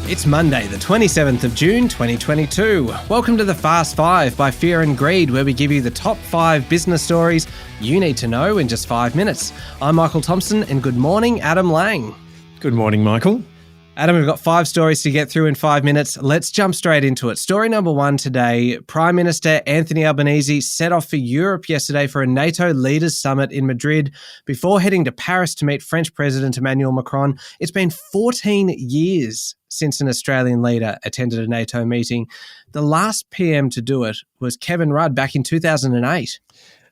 It's Monday, the 27th of June, 2022. Welcome to the Fast Five by Fear and Greed, where we give you the top 5 business stories you need to know in just 5 minutes. I'm Michael Thompson, and good morning, Adam Lang. Good morning, Michael. Adam, we've got 5 stories to get through in 5 minutes. Let's jump straight into it. Story number 1 today, Prime Minister Anthony Albanese set off for Europe yesterday for a NATO leaders summit in Madrid before heading to Paris to meet French President Emmanuel Macron. It's been 14 years since an Australian leader attended a NATO meeting. The last PM to do it was Kevin Rudd back in 2008.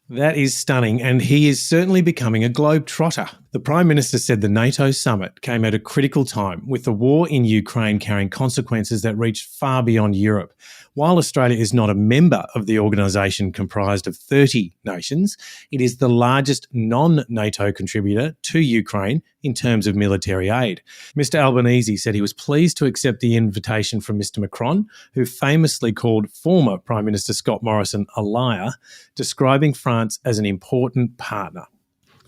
That is stunning, and he is certainly becoming a globe-trotter. The Prime Minister said the NATO summit came at a critical time, with the war in Ukraine carrying consequences that reach far beyond Europe. While Australia is not a member of the organisation comprised of 30 nations, it is the largest non-NATO contributor to Ukraine in terms of military aid. Mr Albanese said he was pleased to accept the invitation from Mr Macron, who famously called former Prime Minister Scott Morrison a liar, describing France as an important partner.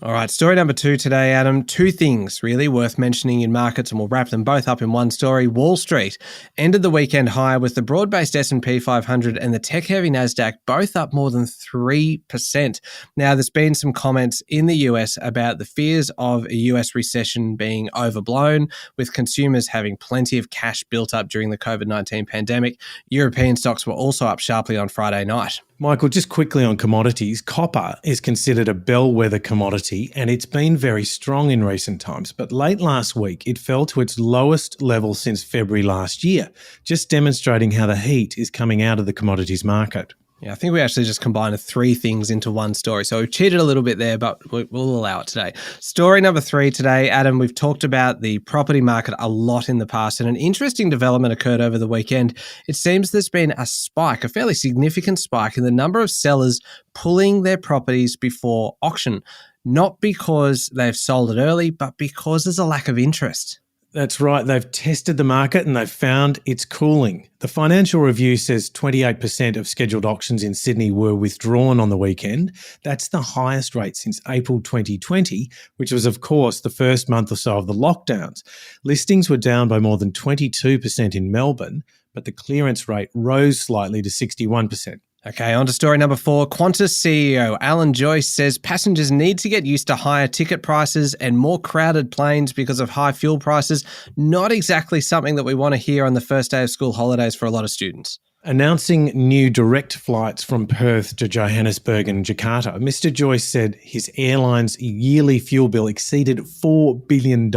All right, story number 2 today, Adam. 2 things really worth mentioning in markets, and we'll wrap them both up in one story. Wall Street ended the weekend higher with the broad-based S&P 500 and the tech-heavy NASDAQ both up more than 3%. Now, there's been some comments in the US about the fears of a US recession being overblown, with consumers having plenty of cash built up during the COVID-19 pandemic. European stocks were also up sharply on Friday night. Michael, just quickly on commodities, copper is considered a bellwether commodity and it's been very strong in recent times. But late last week, it fell to its lowest level since February last year, just demonstrating how the heat is coming out of the commodities market. Yeah, I think we actually just combined 3 things into one story. So we've cheated a little bit there, but we'll allow it today. Story number 3 today, Adam, we've talked about the property market a lot in the past, and an interesting development occurred over the weekend. It seems there's been a spike, a fairly significant spike in the number of sellers pulling their properties before auction, not because they've sold it early, but because there's a lack of interest. That's right. They've tested the market and they've found it's cooling. The Financial Review says 28% of scheduled auctions in Sydney were withdrawn on the weekend. That's the highest rate since April 2020, which was, of course, the first month or so of the lockdowns. Listings were down by more than 22% in Melbourne, but the clearance rate rose slightly to 61%. Okay, on to story number 4. Qantas CEO Alan Joyce says passengers need to get used to higher ticket prices and more crowded planes because of high fuel prices. Not exactly something that we want to hear on the first day of school holidays for a lot of students. Announcing new direct flights from Perth to Johannesburg and Jakarta, Mr Joyce said his airline's yearly fuel bill exceeded $4 billion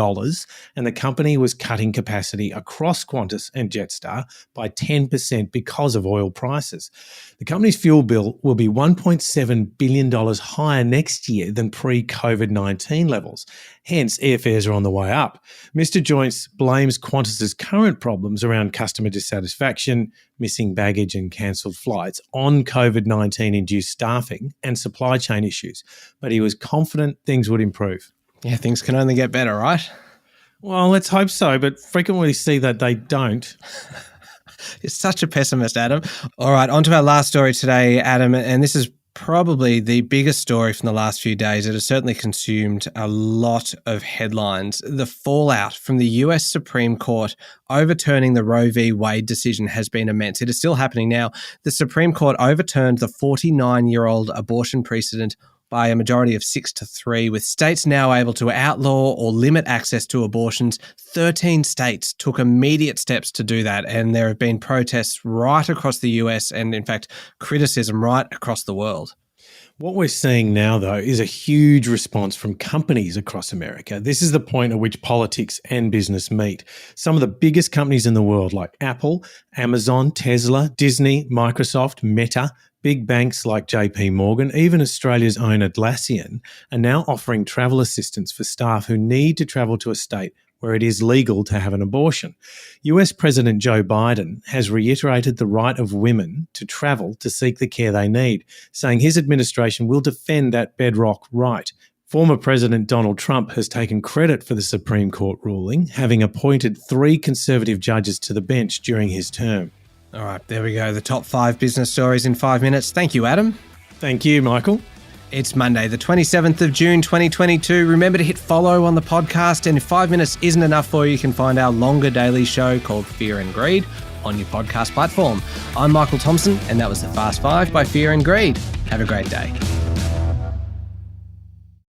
and the company was cutting capacity across Qantas and Jetstar by 10% because of oil prices. The company's fuel bill will be $1.7 billion higher next year than pre-COVID-19 levels. Hence, airfares are on the way up. Mr Joyce blames Qantas's current problems around customer dissatisfaction, missing baggage and cancelled flights on COVID-19 induced staffing and supply chain issues, but he was confident things would improve. Yeah, things can only get better, right? Well, let's hope so, but frequently see that they don't. You're such a pessimist, Adam. All right, on to our last story today, Adam, and this is probably the biggest story from the last few days. It has certainly consumed a lot of headlines. The fallout from the US Supreme Court overturning the Roe v. Wade decision has been immense. It is still happening now. The Supreme Court overturned the 49-year-old abortion precedent by a majority of 6-3, with states now able to outlaw or limit access to abortions. 13 states took immediate steps to do that, and there have been protests right across the US and, in fact, criticism right across the world. What we're seeing now, though, is a huge response from companies across America. This is the point at which politics and business meet. Some of the biggest companies in the world, like Apple, Amazon, Tesla, Disney, Microsoft, Meta, big banks like JP Morgan, even Australia's own Atlassian, are now offering travel assistance for staff who need to travel to a state where it is legal to have an abortion. US President Joe Biden has reiterated the right of women to travel to seek the care they need, saying his administration will defend that bedrock right. Former President Donald Trump has taken credit for the Supreme Court ruling, having appointed 3 conservative judges to the bench during his term. All right, there we go. The top 5 business stories in 5 minutes. Thank you, Adam. Thank you, Michael. It's Monday, the 27th of June, 2022. Remember to hit follow on the podcast, and if 5 minutes isn't enough for you, you can find our longer daily show called Fear and Greed on your podcast platform. I'm Michael Thompson, and that was the Fast Five by Fear and Greed. Have a great day.